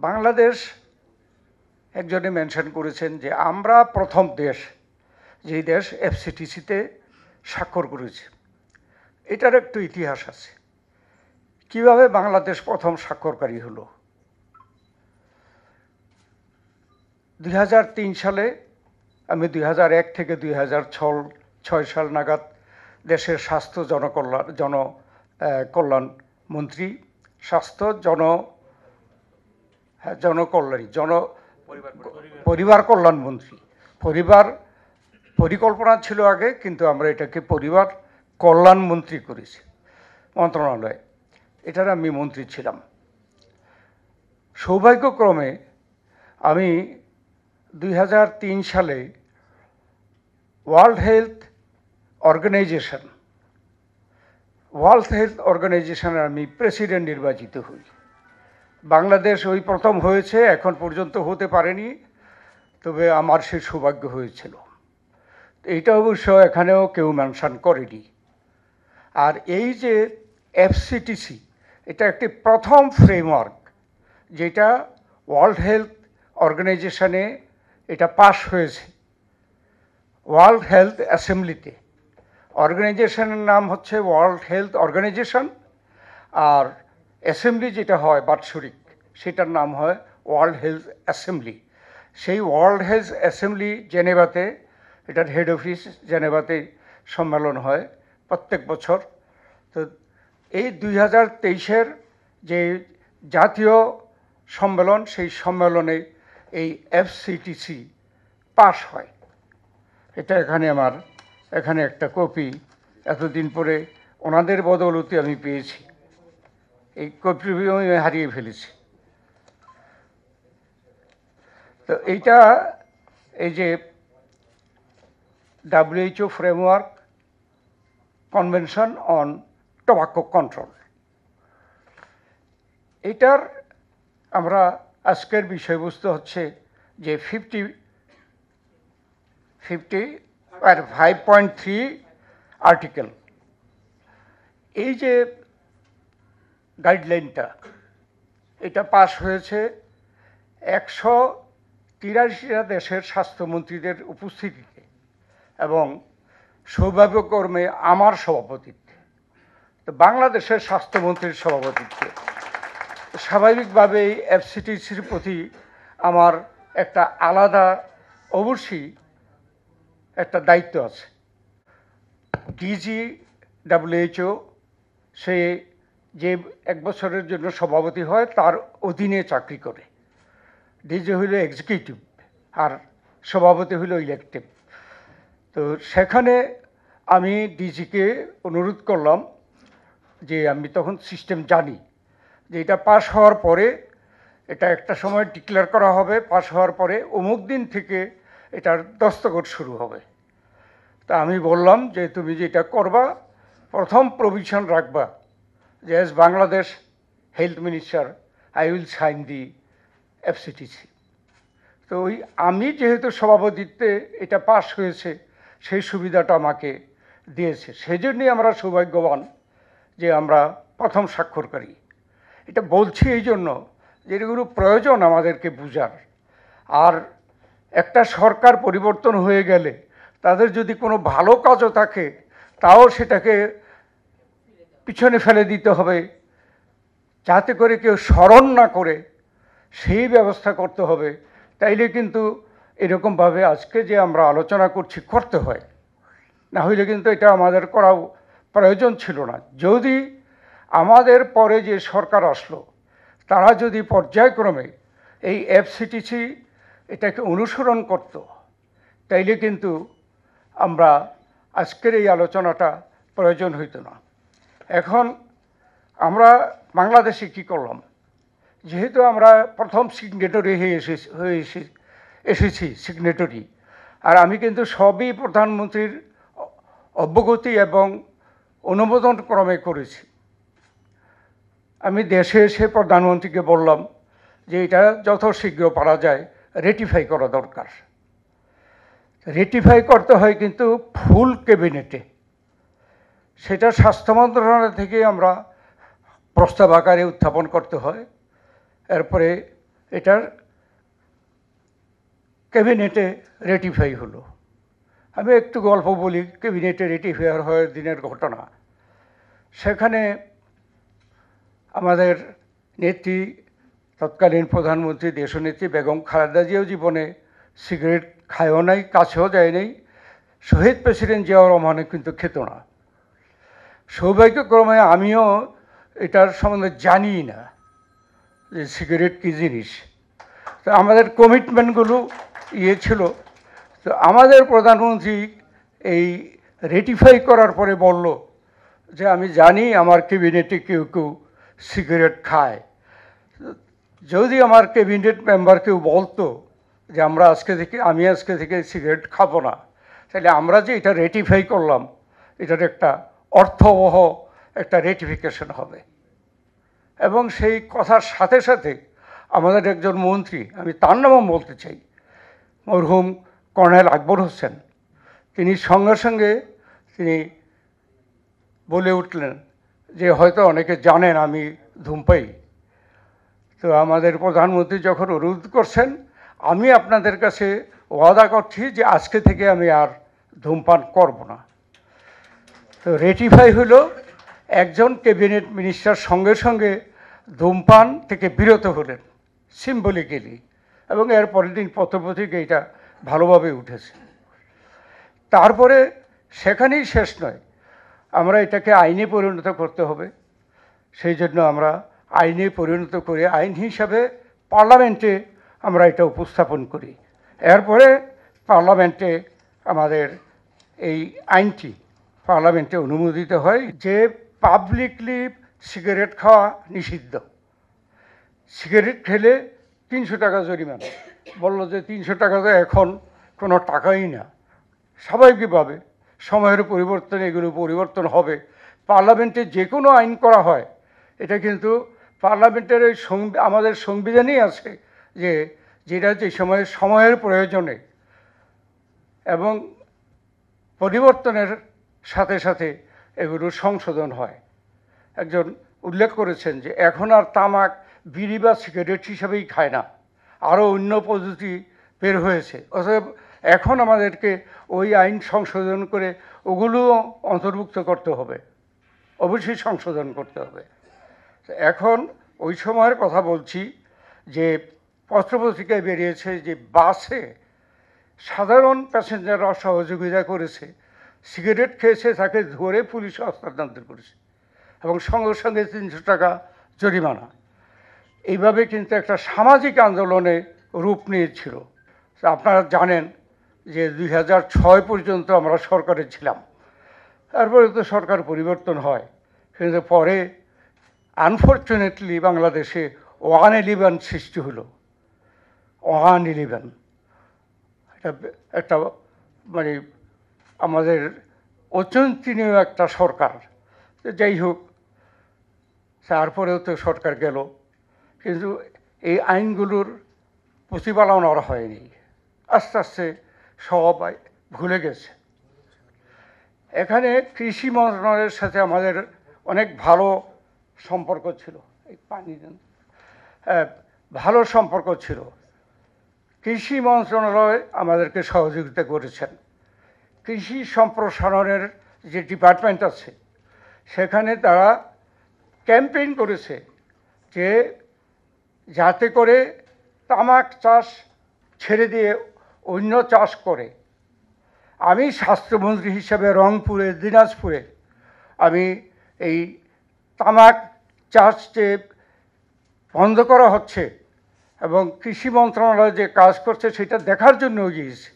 বাংলাদেশ একজনে মেনশন করেছেন যে আমরা প্রথম দেশ যেই দেশ এফসিটিসিতে স্বাক্ষর করেছে। এটার একটু ইতিহাস আছে। কিভাবে বাংলাদেশ প্রথম স্বাক্ষরকারী হলো? 2003 সালে আমি 2001 থেকে 2006 সাল নাগাদ দেশের স্বাস্থ্য জনকল্যাণ মন্ত্রী, স্বাস্থ্য জনকল্যাণী পরিবার কল্যাণ মন্ত্রী। পরিবার পরিকল্পনা ছিল আগে, কিন্তু আমরা এটাকে পরিবার কল্যাণ মন্ত্রী করেছি মন্ত্রণালয়ে। এটার আমি মন্ত্রী ছিলাম। সৌভাগ্যক্রমে আমি 2003 সালে ওয়ার্ল্ড হেলথ অর্গানাইজেশনের আমি প্রেসিডেন্ট নির্বাচিত হই। বাংলাদেশ ওই প্রথম হয়েছে, এখন পর্যন্ত হতে পারেনি, তবে আমার সেই সৌভাগ্য হয়েছিল। এইটা অবশ্য এখানেও কেউ মেনশন করেনি। আর এই যে এফসিটিসি, এটা একটি প্রথম ফ্রেমওয়ার্ক যেটা ওয়ার্ল্ড হেলথ অর্গানাইজেশনে এটা পাস হয়েছে, ওয়ার্ল্ড হেলথ অ্যাসেম্বলিতে। অর্গানাইজেশনের নাম হচ্ছে ওয়ার্ল্ড হেলথ অর্গানাইজেশন, আর অ্যাসেম্বলি যেটা হয় বাৎসরিক, সেটার নাম হয় ওয়ার্ল্ড হেলথ অ্যাসেম্বলি। সেই ওয়ার্ল্ড হেলথ অ্যাসেম্বলি জেনেভাতে, এটার হেড অফিস জেনেভাতে সম্মেলন হয় প্রত্যেক বছর। তো এই 2023-এর যে জাতীয় সম্মেলন, সেই সম্মেলনে এই এফসিটিসি পাস হয়। এটা এখানে একটা কপি এতদিন পরে ওনাদের বদৌলতে আমি পেয়েছি। এই কপি আমি হারিয়ে ফেলেছি। তো এইটা এই যে WHO framework convention on tobacco control, এটার আমরা আজকের বিষয়বস্তু হচ্ছে যে 5.3 আর্টিকেল। এই যে গাইডলাইনটা, এটা পাস হয়েছে 183টা দেশের স্বাস্থ্যমন্ত্রীদের উপস্থিতিতে এবং সৌভাগ্যক্রমে আমার সভাপতিত্বে, তো বাংলাদেশের স্বাস্থ্যমন্ত্রীর সভাপতিত্বে। স্বাভাবিকভাবেই এফসিটিসির প্রতি আমার একটা আলাদা অবশ্যই একটা দায়িত্ব আছে। WHO সে যে 1 বছরের জন্য সভাপতি হয়, তার অধীনে চাকরি করে। ডিজি হইল এক্সিকিউটিভ আর সভাপতি হইল ইলেকটিভ। তো সেখানে আমি ডিজিকে অনুরোধ করলাম যে আমি তখন সিস্টেম জানি যে এটা পাস হওয়ার পরে, এটা একটা সময় ডিক্লেয়ার করা হবে, পাস হওয়ার পরে অমুক দিন থেকে এটার দস্তখত শুরু হবে। তা আমি বললাম যে তুমি যেটা করবা, প্রথম প্রভিশন রাখবা যে as Bangladesh health minister I will sign the FCTC. তো আমি যেহেতু সভাপতিত্বে এটা পাস হয়েছে, সেই সুবিধাটা আমাকে দিয়েছে। সেই জন্যই আমরা সৌভাগ্যবান যে আমরা প্রথম স্বাক্ষরকারী। এটা বলছি এই জন্য যে এগুলো প্রয়োজন আমাদেরকে বুঝার। আর একটা সরকার পরিবর্তন হয়ে গেলে তাদের যদি কোনো ভালো কাজও থাকে, তাও সেটাকে পিছনে ফেলে দিতে হবে, যাতে করে কেউ স্মরণ না করে সেই ব্যবস্থা করতে হবে। তাইলে কিন্তু এরকমভাবে আজকে যে আমরা আলোচনা করতে হয়, না হইলে কিন্তু এটা আমাদের করা প্রয়োজন ছিল না। যদি আমাদের পরে যে সরকার আসলো, তারা যদি পর্যায়ক্রমে এই এফসিটিসি এটাকে অনুসরণ করত, তাইলে কিন্তু আমরা আজকের এই আলোচনাটা প্রয়োজন হইতো না। এখন আমরা বাংলাদেশে কি করলাম? যেহেতু আমরা প্রথম সিগনেটরি হয়ে এসেছি সিগনেটরি, আর আমি কিন্তু সবই প্রধানমন্ত্রীর অবগতি এবং অনুমোদন ক্রমে করেছি। আমি দেশে এসে প্রধানমন্ত্রীকে বললাম যে এটা যথাশীঘ্র পারা যায় রেটিফাই করা দরকার। রেটিফাই করতে হয় কিন্তু ফুল ক্যাবিনেটে, সেটা স্বাস্থ্য মন্ত্রণালয় থেকে আমরা প্রস্তাব আকারে উত্থাপন করতে হয়। এরপরে এটার ক্যাবিনেটে রেটিফাই হলো। আমি একটু গল্প বলি ক্যাবিনেটে রেটিফাই হওয়ার দিনের ঘটনা। সেখানে আমাদের নেত্রী, তৎকালীন প্রধানমন্ত্রী দেশনেত্রী বেগম খালেদা জিয়াও জীবনে সিগারেট খায়ও নাই, কাছেও যায় নাই। শহীদ প্রেসিডেন্ট জিয়াউর রহমানও কিন্তু খেত না। সৌভাগ্যক্রমে আমিও এটার সম্বন্ধে জানি না যে সিগারেট কী জিনিস। তো আমাদের কমিটমেন্টগুলো ছিল। তো আমাদের প্রধানমন্ত্রী এই রেটিফাই করার পরে বলল যে আমি জানি আমার ক্যাবিনেটে কেউ কেউ সিগারেট খায়। যদি আমার ক্যাবিনেট মেম্বার কেউ বলতো যে আমি আজকে থেকে সিগারেট খাবো না, তাহলে আমরা যে এটা রেটিফাই করলাম এটার একটা অর্থবহ একটা রেটিফিকেশন হবে। এবং সেই কথার সাথে সাথে আমাদের একজন মন্ত্রী, আমি তার নামও বলতে চাই, মরহুম কর্নেল আকবর হোসেন, তিনি সঙ্গে সঙ্গে তিনি বলে উঠলেন যে হয়তো অনেকে জানেন আমি ধূমপাই। তো আমাদের প্রধানমন্ত্রী যখন অনুরোধ করছেন, আমি আপনাদের কাছে ওয়াদা করছি যে আজকে থেকে আমি আর ধূমপান করব না। তো রেটিফাই হলো, একজন ক্যাবিনেট মিনিস্টার সঙ্গে সঙ্গে ধূমপান থেকে বিরত হলেন সিম্বলিক্যালি, এবং এর পরের দিন পত্রপত্রিকা এটা ভালোভাবে উঠেছে। তারপরে সেখানেই শেষ নয়, আমরা এটাকে আইনে পরিণত করতে হবে। সেই জন্য আমরা আইনে পরিণত করে আইন হিসাবে পার্লামেন্টে আমরা এটা উপস্থাপন করি। এরপরে পার্লামেন্টে আমাদের এই আইনটি পার্লামেন্টে অনুমোদিত হয় যে পাবলিকলি সিগারেট খাওয়া নিষিদ্ধ। সিগারেট খেলে 300 টাকা জরিমানা। বলল যে 300 টাকা তো এখন কোনো টাকাই না। স্বাভাবিকভাবে সময়ের পরিবর্তনে এগুলো পরিবর্তন হবে। পার্লামেন্টে যে কোনো আইন করা হয়, এটা কিন্তু পার্লামেন্টের ওই আমাদের সংবিধানেই আছে যে যেটা যে সময়ের প্রয়োজনে এবং পরিবর্তনের সাথে সাথে এগুলো সংশোধন হয়। একজন উল্লেখ করেছেন যে এখন আর তামাক বিড়ি বা সিগারেট হিসাবেই খায় না, আরও অন্য পদ্ধতি বের হয়েছে। অতএব এখন আমাদেরকে ওই আইন সংশোধন করে ওগুলোও অন্তর্ভুক্ত করতে হবে, অবশ্যই সংশোধন করতে হবে। এখন ওই সময়ের কথা বলছি যে পত্রপত্রিকায় বেরিয়েছে যে বাসে সাধারণ প্যাসেঞ্জাররা সহযোগিতা করেছে, সিগারেট খেয়েছে তাকে ধরে পুলিশে হস্তান্তর করেছে এবং সঙ্গে সঙ্গে 300 টাকা জরিমানা। এইভাবে কিন্তু একটা সামাজিক আন্দোলনে রূপ নিয়েছিল। আপনারা জানেন যে 2006 পর্যন্ত আমরা সরকারে ছিলাম, তারপরে তো সরকার পরিবর্তন হয়, কিন্তু পরে আনফর্চুনেটলি বাংলাদেশে 111 সৃষ্টি হলো। 111 একটা মানে আমাদের অচিন্তনীয় একটা সরকার। যাই হোক, তারপরেও তো সরকার গেল, কিন্তু এই আইনগুলোর প্রতিপালন আর হয়নি। আস্তে আস্তে সবাই ভুলে গেছে। এখানে কৃষি মন্ত্রণালয়ের সাথে আমাদের অনেক ভালো সম্পর্ক ছিল, এই পানি ভালো সম্পর্ক ছিল। কৃষি মন্ত্রণালয় আমাদেরকে সহযোগিতা করেছেন। কৃষি সম্প্রসারণের যে ডিপার্টমেন্ট আছে সেখানে তারা ক্যাম্পেইন করেছে যে যাতে করে তামাক চাষ ছেড়ে দিয়ে অন্য চাষ করে। আমি স্বাস্থ্যমন্ত্রী হিসাবে রংপুরে, দিনাজপুরে আমি এই তামাক চাষ যে বন্ধ করা হচ্ছে এবং কৃষি মন্ত্রণালয় যে কাজ করছে সেটা দেখার জন্য গিয়েছি।